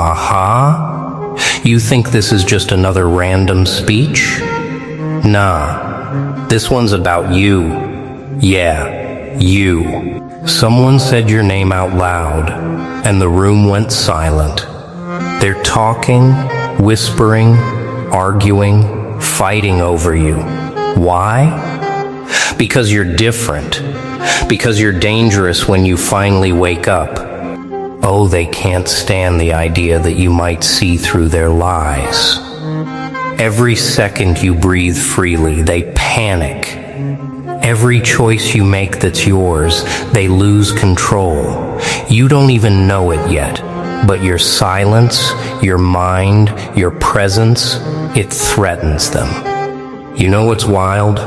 Aha? You think this is just another random speech? Nah, this one's about you. Yeah, you. Someone said your name out loud, and the room went silent. They're talking, whispering, arguing, fighting over you. Why? Because you're different. Because you're dangerous when you finally wake up. Oh, they can't stand the idea that you might see through their lies. Every second you breathe freely, they panic. Every choice you make that's yours, they lose control. You don't even know it yet, but your silence, your mind, your presence, it threatens them. You know what's wild?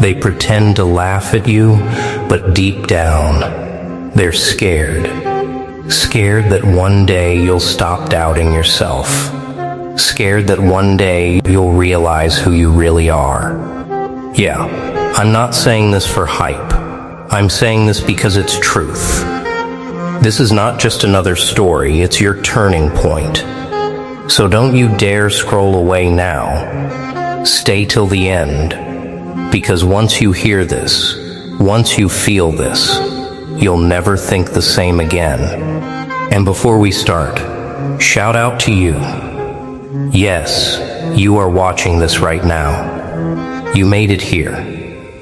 They pretend to laugh at you, but deep down, they're scared. Scared that one day you'll stop doubting yourself. Scared that one day you'll realize who you really are. Yeah, I'm not saying this for hype. I'm saying this because it's truth. This is not just another story, it's your turning point. So don't you dare scroll away now. Stay till the end, because once you hear this, once you feel this, you'll never think the same again. And before we start, shout out to you. Yes, you are watching this right now. You made it here.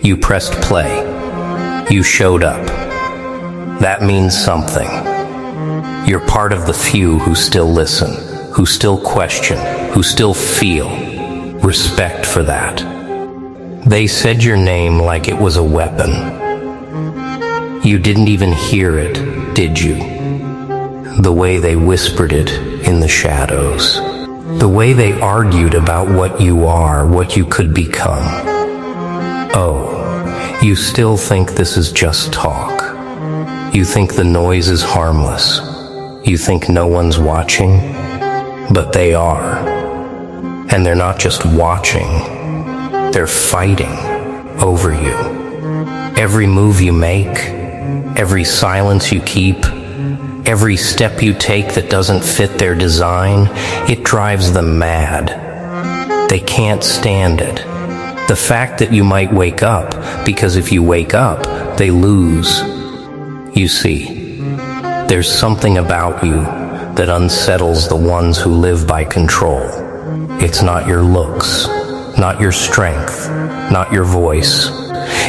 You pressed play. You showed up. That means something. You're part of the few who still listen, who still question, who still feel. Respect for that. They said your name like it was a weapon. You didn't even hear it, did you? The way they whispered it in the shadows. The way they argued about what you are, what you could become. Oh, you still think this is just talk. You think the noise is harmless. You think no one's watching, but they are. And they're not just watching, they're fighting over you. Every move you make, every silence you keep, every step you take that doesn't fit their design, it drives them mad. They can't stand it. The fact that you might wake up, because if you wake up, they lose. You see, there's something about you that unsettles the ones who live by control. It's not your looks, not your strength, not your voice.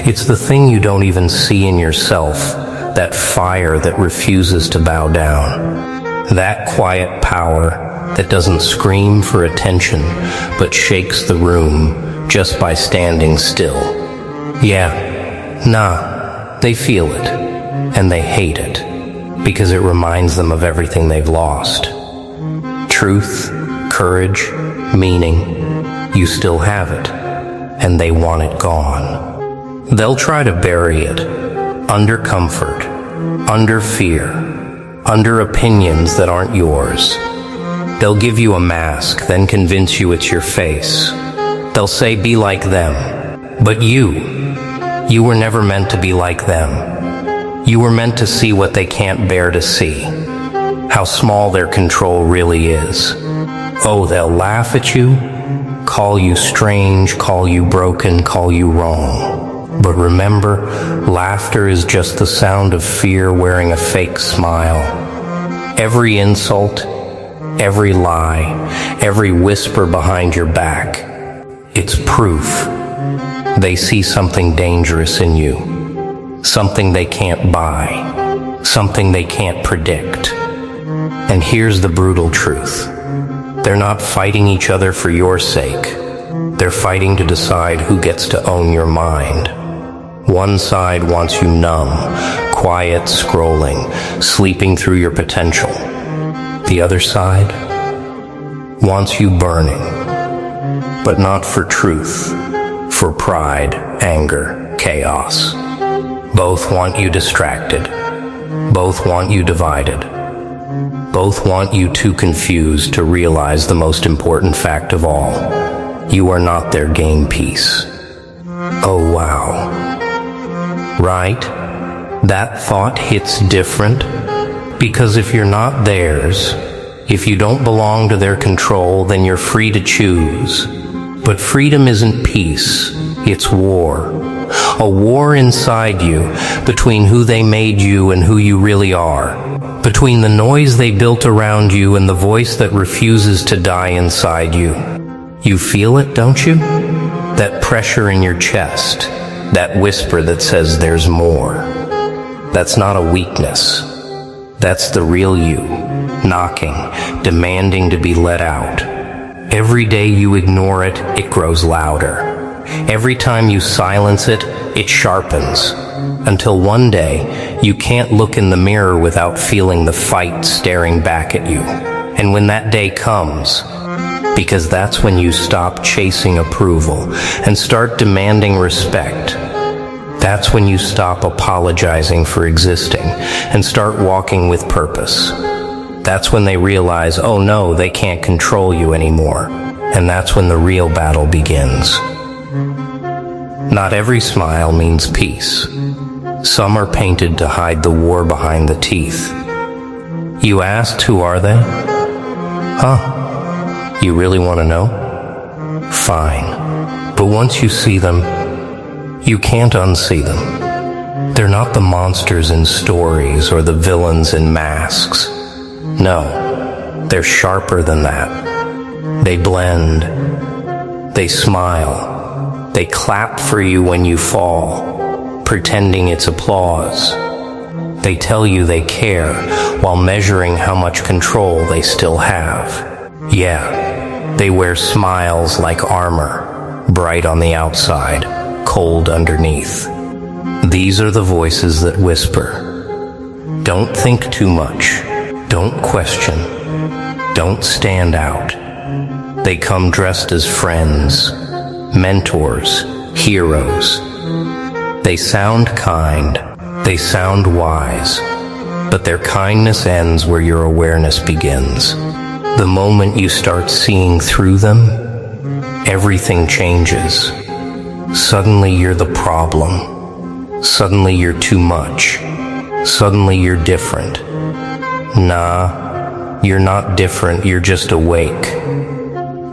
It's the thing you don't even see in yourself, that fire that refuses to bow down. That quiet power that doesn't scream for attention, but shakes the room just by standing still. Yeah, they feel it, and they hate it, because it reminds them of everything they've lost. Truth, courage, meaning, you still have it, and they want it gone. They'll try to bury it, under comfort, under fear, under opinions that aren't yours. They'll give you a mask, then convince you it's your face. They'll say, be like them. But you were never meant to be like them. You were meant to see what they can't bear to see, how small their control really is. Oh, they'll laugh at you, call you strange, call you broken, call you wrong. But remember, laughter is just the sound of fear wearing a fake smile. Every insult, every lie, every whisper behind your back, it's proof. They see something dangerous in you, something they can't buy, something they can't predict. And here's the brutal truth. They're not fighting each other for your sake. They're fighting to decide who gets to own your mind. One side wants you numb, quiet, scrolling, sleeping through your potential. The other side wants you burning, but not for truth, for pride, anger, chaos. Both want you distracted. Both want you divided. Both want you too confused to realize the most important fact of all. You are not their game piece. Oh, wow. Right? That thought hits different, because if you're not theirs, If you don't belong to their control, then you're free to choose. But freedom isn't peace, it's war. A war inside you, between who they made you and who you really are. Between the noise they built around you and the voice that refuses to die inside you. You feel it, don't you? That pressure in your chest, that whisper that says there's more. That's not a weakness. That's the real you, knocking, demanding to be let out. Every day you ignore it, it grows louder. Every time you silence it, it sharpens. Until one day, you can't look in the mirror without feeling the fight staring back at you. And when that day comes, because that's when you stop chasing approval and start demanding respect. That's when you stop apologizing for existing and start walking with purpose. That's when they realize, oh no, they can't control you anymore. And that's when the real battle begins. Not every smile means peace. Some are painted to hide the war behind the teeth. You asked, who are they? Huh? You really want to know? Fine. But once you see them, you can't unsee them. They're not the monsters in stories or the villains in masks. No, they're sharper than that. They blend. They smile. They clap for you when you fall, pretending it's applause. They tell you they care while measuring how much control they still have. Yeah, they wear smiles like armor, bright on the outside, cold underneath. These are the voices that whisper. Don't think too much. Don't question. Don't stand out. They come dressed as friends, mentors, heroes. They sound kind. They sound wise. But their kindness ends where your awareness begins. The moment you start seeing through them, everything changes. Suddenly you're the problem. Suddenly you're too much. Suddenly you're different. Nah, you're not different, you're just awake.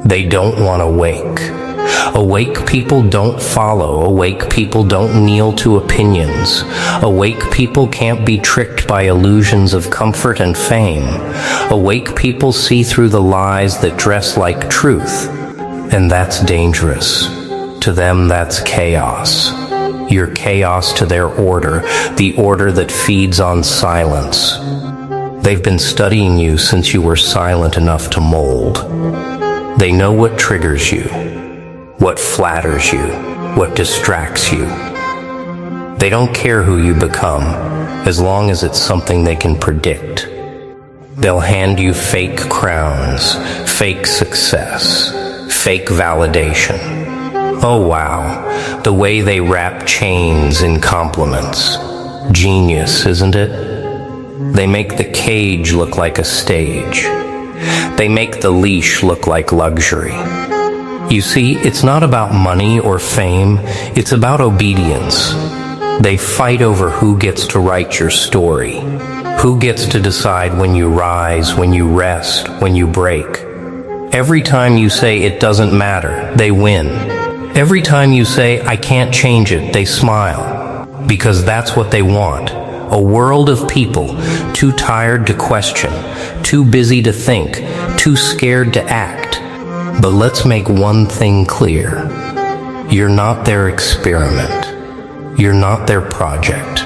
They don't want to wake. Awake people don't follow. Awake people don't kneel to opinions. Awake people can't be tricked by illusions of comfort and fame. Awake people see through the lies that dress like truth. And that's dangerous. To them, that's chaos. You're chaos to their order, the order that feeds on silence. They've been studying you since you were silent enough to mold. They know what triggers you, what flatters you, what distracts you. They don't care who you become, as long as it's something they can predict. They'll hand you fake crowns, fake success, fake validation. Oh wow, the way they wrap chains in compliments. Genius, isn't it? They make the cage look like a stage. They make the leash look like luxury. You see, it's not about money or fame, it's about obedience. They fight over who gets to write your story, who gets to decide when you rise, when you rest, when you break. Every time you say it doesn't matter, they win. Every time you say I can't change it, they smile, because that's what they want. A world of people too tired to question, too busy to think, too scared to act. But let's make one thing clear. You're not their experiment. You're not their project.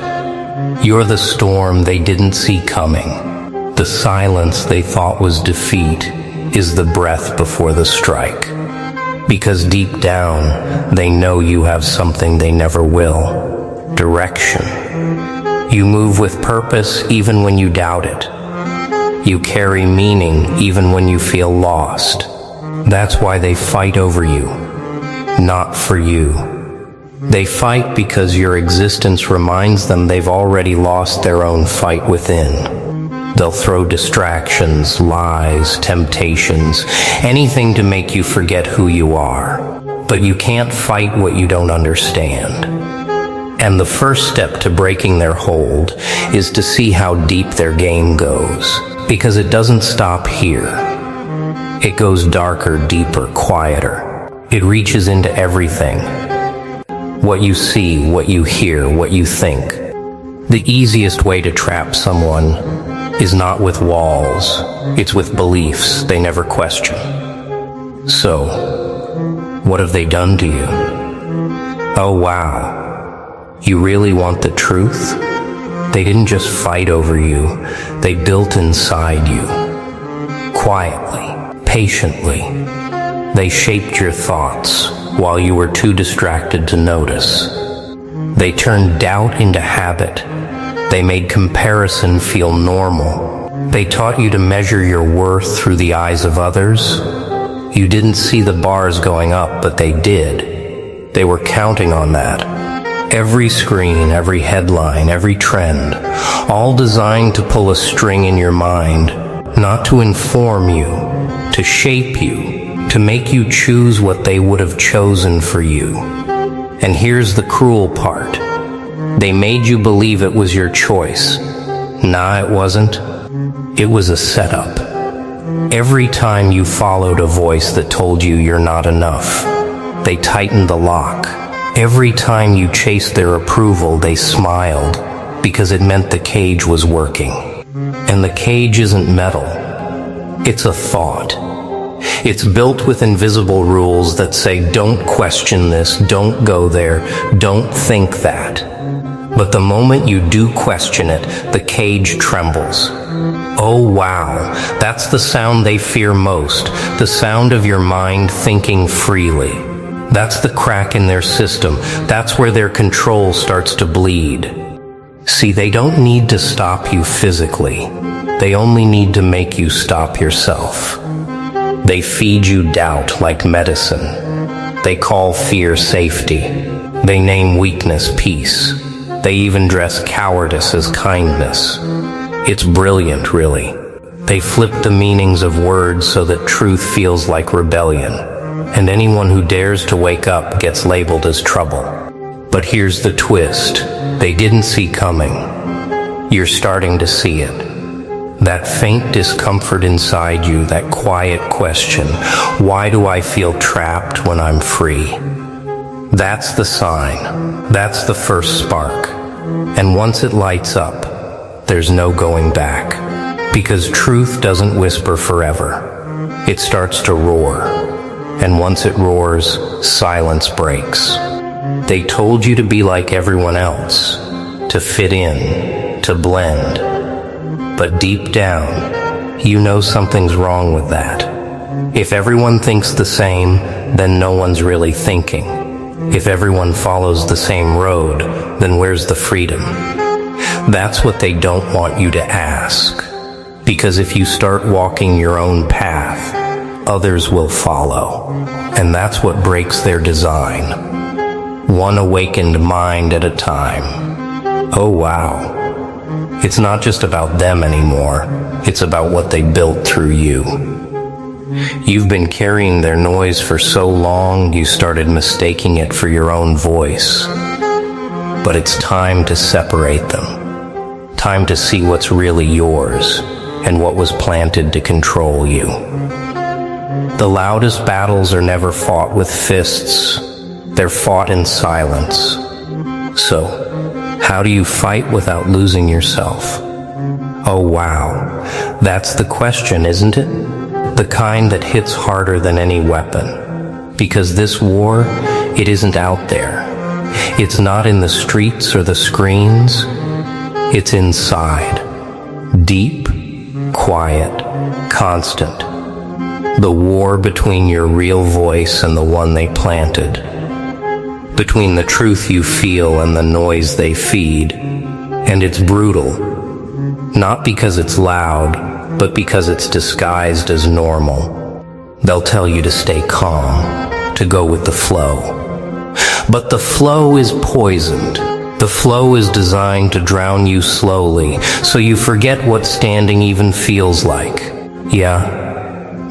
You're the storm they didn't see coming. The silence they thought was defeat is the breath before the strike. Because deep down, they know you have something they never will. Direction. You move with purpose even when you doubt it. You carry meaning even when you feel lost. That's why they fight over you, not for you. They fight because your existence reminds them they've already lost their own fight within. They'll throw distractions, lies, temptations, anything to make you forget who you are. But you can't fight what you don't understand. And the first step to breaking their hold is to see how deep their game goes. Because it doesn't stop here. It goes darker, deeper, quieter. It reaches into everything. What you see, what you hear, what you think. The easiest way to trap someone is not with walls. It's with beliefs they never question. So, what have they done to you? Oh wow, you really want the truth? They didn't just fight over you, they built inside you. Quietly, patiently. They shaped your thoughts while you were too distracted to notice. They turned doubt into habit. They made comparison feel normal. They taught you to measure your worth through the eyes of others. You didn't see the bars going up, but they did. They were counting on that. Every screen, every headline, every trend, all designed to pull a string in your mind, not to inform you, to shape you, to make you choose what they would have chosen for you. And here's the cruel part. They made you believe it was your choice. Nah, it wasn't. It was a setup. Every time you followed a voice that told you you're not enough, they tightened the lock. Every time you chased their approval, they smiled, because it meant the cage was working. And the cage isn't metal. It's a thought. It's built with invisible rules that say, don't question this, don't go there, don't think that. But the moment you do question it, the cage trembles. Oh wow, that's the sound they fear most, the sound of your mind thinking freely. That's the crack in their system. That's where their control starts to bleed. See, they don't need to stop you physically. They only need to make you stop yourself. They feed you doubt like medicine. They call fear safety. They name weakness peace. They even dress cowardice as kindness. It's brilliant, really. They flip the meanings of words so that truth feels like rebellion. And anyone who dares to wake up gets labeled as trouble. But here's the twist. They didn't see coming. You're starting to see it. That faint discomfort inside you, that quiet question, why do I feel trapped when I'm free? That's the sign. That's the first spark. And once it lights up, there's no going back. Because truth doesn't whisper forever. It starts to roar. And once it roars, silence breaks. They told you to be like everyone else, to fit in, to blend. But deep down, you know something's wrong with that. If everyone thinks the same, then no one's really thinking. If everyone follows the same road, then where's the freedom? That's what they don't want you to ask. Because if you start walking your own path, others will follow. And that's what breaks their design. One awakened mind at a time. Oh wow. It's not just about them anymore. It's about what they built through you. You've been carrying their noise for so long, you started mistaking it for your own voice. But it's time to separate them. Time to see what's really yours and what was planted to control you. The loudest battles are never fought with fists. They're fought in silence. So, how do you fight without losing yourself? Oh wow, that's the question, isn't it? The kind that hits harder than any weapon. Because this war, it isn't out there. It's not in the streets or the screens. It's inside. Deep, quiet, constant. The war between your real voice and the one they planted. Between the truth you feel and the noise they feed. And it's brutal. Not because it's loud, but because it's disguised as normal. They'll tell you to stay calm, to go with the flow. But the flow is poisoned. The flow is designed to drown you slowly, so you forget what standing even feels like. Yeah?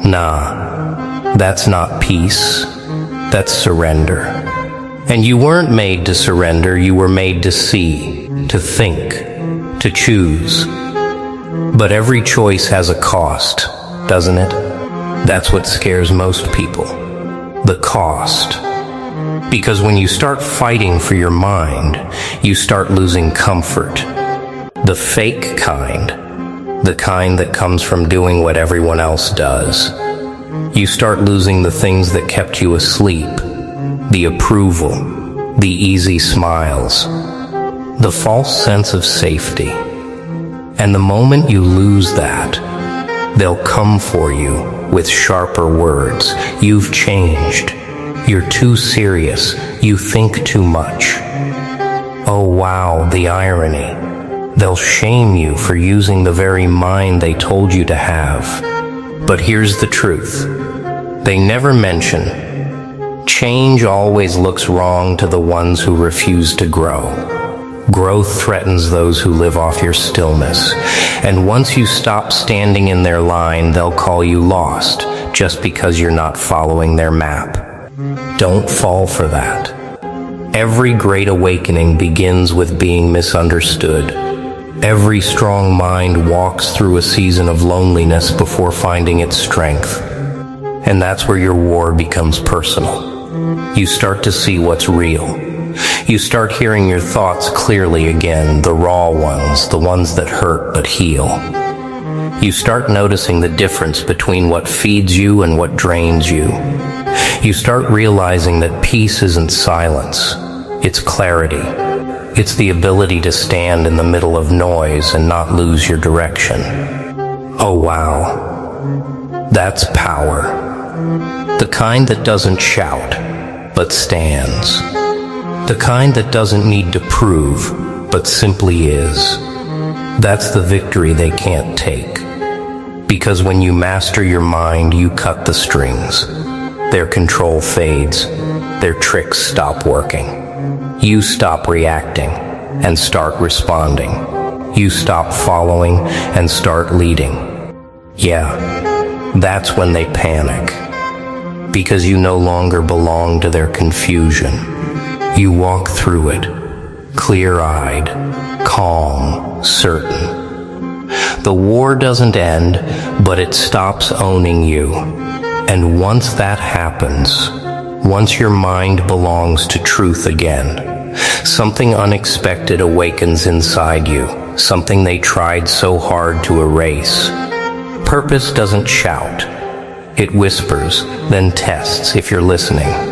Nah. That's not peace. That's surrender. And you weren't made to surrender, you were made to see, to think, to choose. But every choice has a cost, doesn't it? That's what scares most people. The cost. Because when you start fighting for your mind, you start losing comfort. The fake kind. The kind that comes from doing what everyone else does. You start losing the things that kept you asleep. The approval. The easy smiles. The false sense of safety. And the moment you lose that, they'll come for you with sharper words. You've changed. You're too serious. You think too much. Oh wow, the irony. They'll shame you for using the very mind they told you to have. But here's the truth. They never mention change always looks wrong to the ones who refuse to grow. Growth threatens those who live off your stillness. And once you stop standing in their line, they'll call you lost just because you're not following their map. Don't fall for that. Every great awakening begins with being misunderstood. Every strong mind walks through a season of loneliness before finding its strength. And that's where your war becomes personal. You start to see what's real. You start hearing your thoughts clearly again, the raw ones, the ones that hurt but heal. You start noticing the difference between what feeds you and what drains you. You start realizing that peace isn't silence, it's clarity. It's the ability to stand in the middle of noise and not lose your direction. Oh wow, that's power. The kind that doesn't shout, but stands. The kind that doesn't need to prove, but simply is. That's the victory they can't take. Because when you master your mind, you cut the strings. Their control fades. Their tricks stop working. You stop reacting and start responding. You stop following and start leading. Yeah, that's when they panic. Because you no longer belong to their confusion. You walk through it, clear-eyed, calm, certain. The war doesn't end, but it stops owning you. And once that happens, once your mind belongs to truth again, something unexpected awakens inside you, something they tried so hard to erase. Purpose doesn't shout. It whispers, then tests if you're listening.